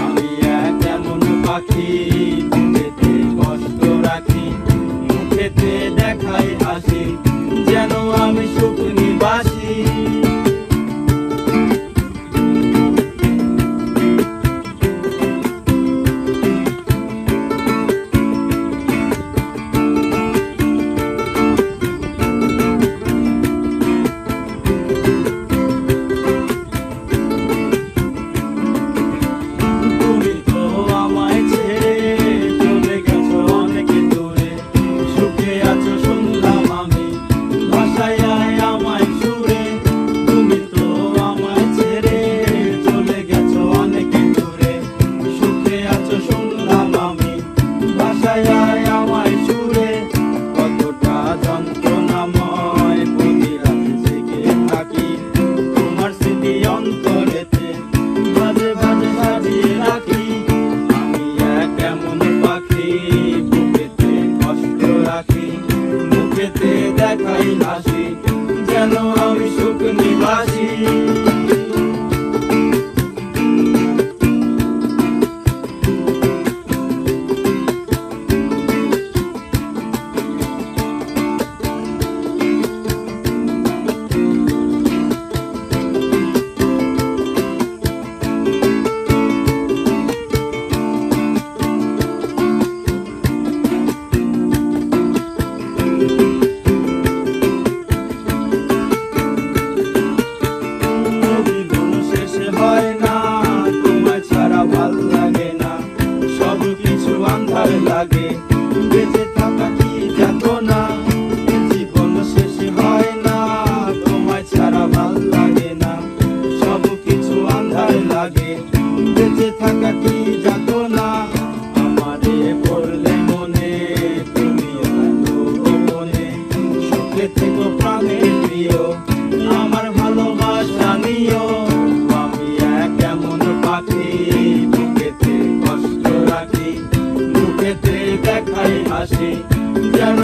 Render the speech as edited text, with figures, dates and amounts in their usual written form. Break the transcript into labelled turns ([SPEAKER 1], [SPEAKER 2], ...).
[SPEAKER 1] আমি এক এমন পাখি, বুকেতে কষ্ট রাখি, মুখেতে দেখাই হাসি, যেন আমি সুখ নিবাসী। মুখেতে দেখাই হাসি, যেন আমি সুখ নিবাসী। লাগে বেঁচে থাকা কি দেখো না, জীবন শেষ হয় না, তোমায় ছাড়া ভাল লাগে না, সব কিছু আন্ধার লাগে, বেঁচে থাকা কি দেখো না। আমারে পড়লে মনে তুমি গোপনে, সুখে থেকো প্রাণের প্রিয়, আমার ভালোবাসা নিও। আমি এক এমন পাখি, বুকেতে কষ্ট রাখি, মুখেতে দেখাই হাসি, যেন